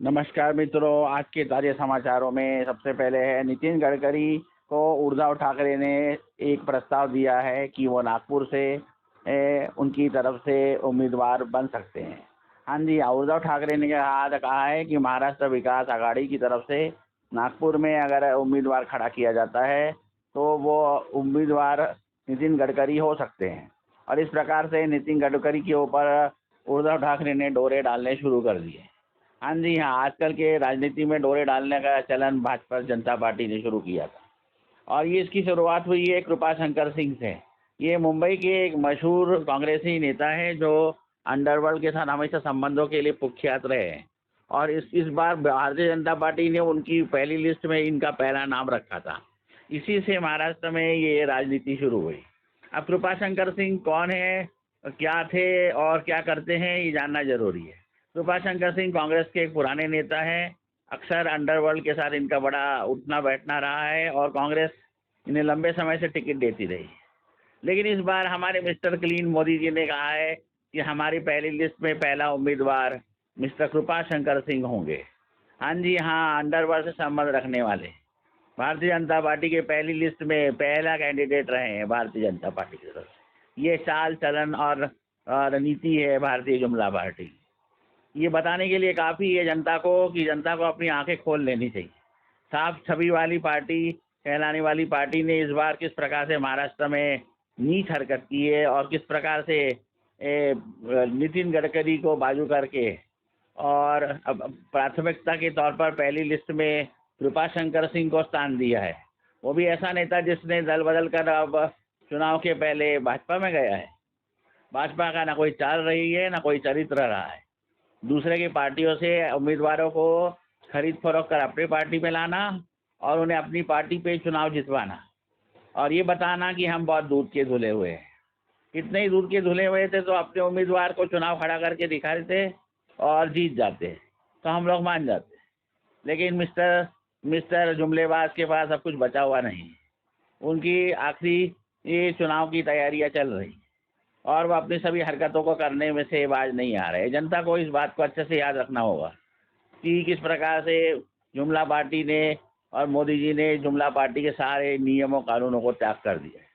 नमस्कार मित्रों, आज के ताजे समाचारों में सबसे पहले है नितिन गडकरी को उद्धव ठाकरे ने एक प्रस्ताव दिया है कि वो नागपुर से उनकी तरफ से उम्मीदवार बन सकते हैं। हाँ जी, उद्धव ठाकरे ने कहा है कि महाराष्ट्र विकास आघाड़ी की तरफ से नागपुर में अगर उम्मीदवार खड़ा किया जाता है तो वो उम्मीदवार नितिन गडकरी हो सकते हैं। और इस प्रकार से नितिन गडकरी के ऊपर उद्धव ठाकरे ने डोरे डालने शुरू कर दिए। हाँ जी, हाँ, आजकल के राजनीति में डोरे डालने का चलन भाजपा जनता पार्टी ने शुरू किया था और ये इसकी शुरुआत हुई है कृपाशंकर सिंह से। ये मुंबई के एक मशहूर कांग्रेसी नेता है जो अंडरवर्ल्ड के साथ हमेशा संबंधों के लिए कुख्यात रहे हैं और इस बार भारतीय जनता पार्टी ने उनकी पहली लिस्ट में इनका पहला नाम रखा था। इसी से महाराष्ट्र में ये राजनीति शुरू हुई। अब कृपाशंकर सिंह कौन है, क्या थे और क्या करते हैं, ये जानना जरूरी है। कृपाशंकर सिंह कांग्रेस के एक पुराने नेता हैं। अक्सर अंडरवर्ल्ड के साथ इनका बड़ा उठना बैठना रहा है और कांग्रेस इन्हें लंबे समय से टिकट देती रही। लेकिन इस बार हमारे मिस्टर क्लीन मोदी जी ने कहा है कि हमारी पहली लिस्ट में पहला उम्मीदवार मिस्टर कृपाशंकर सिंह होंगे। हाँ जी, हाँ, अंडरवर्ल्ड से संबंध रखने वाले भारतीय जनता पार्टी के पहली लिस्ट में पहला कैंडिडेट रहे हैं भारतीय जनता पार्टी की तरफ से। ये चाल चलन और नीति है भारतीय जुमला पार्टी। ये बताने के लिए काफ़ी है जनता को कि जनता को अपनी आंखें खोल लेनी चाहिए। साफ छवि वाली पार्टी कहलाने वाली पार्टी ने इस बार किस प्रकार से महाराष्ट्र में नीच हरकत की है और किस प्रकार से नितिन गडकरी को बाजू करके और अब प्राथमिकता के तौर पर पहली लिस्ट में कृपाशंकर सिंह को स्थान दिया है। वो भी ऐसा नेता जिसने दल बदल कर अब चुनाव के पहले भाजपा में गया है। भाजपा का ना कोई चाल रही है ना कोई चरित्र रहा है। दूसरे की पार्टियों से उम्मीदवारों को खरीद फरोख्त कर अपनी पार्टी में लाना और उन्हें अपनी पार्टी पे चुनाव जितवाना और ये बताना कि हम बहुत दूध के धुले हुए हैं। कितने ही दूध के धुले हुए थे तो अपने उम्मीदवार को चुनाव खड़ा करके दिखा देते और जीत जाते, तो हम लोग मान जाते। लेकिन मिस्टर जुमलेबाज के पास अब कुछ बचा हुआ नहीं। उनकी आखिरी ये चुनाव की तैयारियां चल रही और वो अपनी सभी हरकतों को करने में से बाज नहीं आ रहे। जनता को इस बात को अच्छे से याद रखना होगा कि किस प्रकार से जुमला पार्टी ने और मोदी जी ने जुमला पार्टी के सारे नियमों कानूनों को त्याग कर दिया।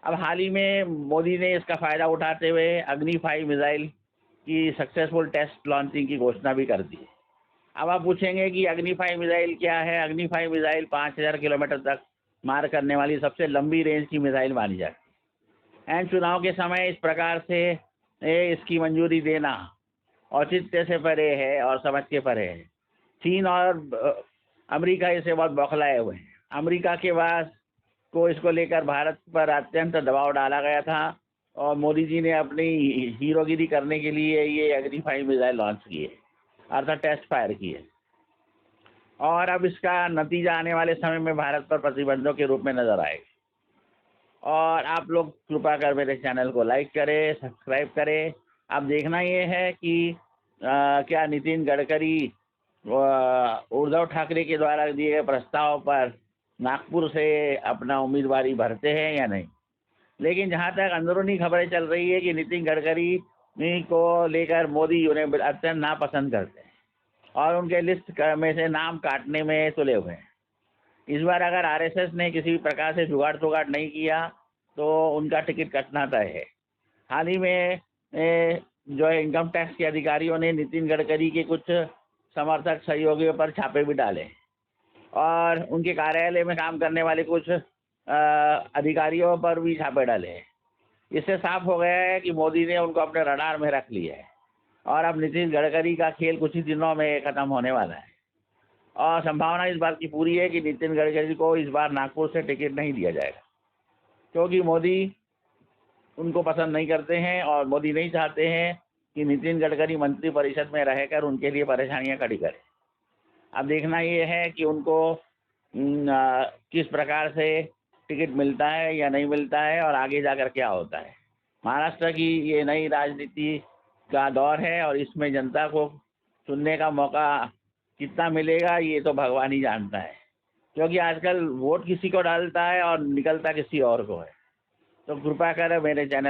अब हाल ही में मोदी ने इसका फ़ायदा उठाते हुए अग्नि 5 मिसाइल की सक्सेसफुल टेस्ट लॉन्चिंग की घोषणा भी कर दी है। अब आप पूछेंगे कि अग्नि 5 मिसाइल क्या है। अग्नि 5 मिसाइल 5000 किलोमीटर तक मार करने वाली सबसे लंबी रेंज की मिसाइल मानी जाती है। एंड चुनाव के समय इस प्रकार से इसकी मंजूरी देना औचित्य से परे है और समझ के परे है। चीन और अमेरिका इसे बहुत बौखलाए हुए हैं। अमेरिका के पास को इसको लेकर भारत पर अत्यंत दबाव डाला गया था और मोदी जी ने अपनी हीरोगिरी करने के लिए ये अग्नि 5 मिसाइल लॉन्च किए, अर्थात टेस्ट फायर किए। और अब इसका नतीजा आने वाले समय में भारत पर प्रतिबंधों के रूप में नजर आएगा। और आप लोग कृपा कर मेरे चैनल को लाइक करें, सब्सक्राइब करें। अब देखना ये है कि क्या नितिन गडकरी उद्धव ठाकरे के द्वारा दिए गए प्रस्ताव पर नागपुर से अपना उम्मीदवारी भरते हैं या नहीं। लेकिन जहाँ तक अंदरूनी खबरें चल रही है कि नितिन गडकरी को लेकर मोदी उन्हें अत्यंत नापसंद करते हैं और उनके लिस्ट में से नाम काटने में तुले हुए हैं। इस बार अगर आरएसएस ने किसी भी प्रकार से जुगाड़ तुगाड़ नहीं किया तो उनका टिकट कटना तय है। हाल ही में जो है इनकम टैक्स के अधिकारियों ने नितिन गडकरी के कुछ समर्थक सहयोगियों पर छापे भी डाले और उनके कार्यालय में काम करने वाले कुछ अधिकारियों पर भी छापे डाले हैं। इससे साफ हो गया है कि मोदी ने उनको अपने रडार में रख लिया है और अब नितिन गडकरी का खेल कुछ ही दिनों में खत्म होने वाला है। और संभावना इस बात की पूरी है कि नितिन गडकरी को इस बार नागपुर से टिकट नहीं दिया जाएगा क्योंकि मोदी उनको पसंद नहीं करते हैं और मोदी नहीं चाहते हैं कि नितिन गडकरी मंत्री परिषद में रहकर उनके लिए परेशानियां खड़ी करें। अब देखना ये है कि उनको किस प्रकार से टिकट मिलता है या नहीं मिलता है और आगे जाकर क्या होता है। महाराष्ट्र की ये नई राजनीति का दौर है और इसमें जनता को चुनने का मौका कितना मिलेगा ये तो भगवान ही जानता है क्योंकि आजकल वोट किसी को डालता है और निकलता किसी और को है। तो कृपा कर मेरे चैनल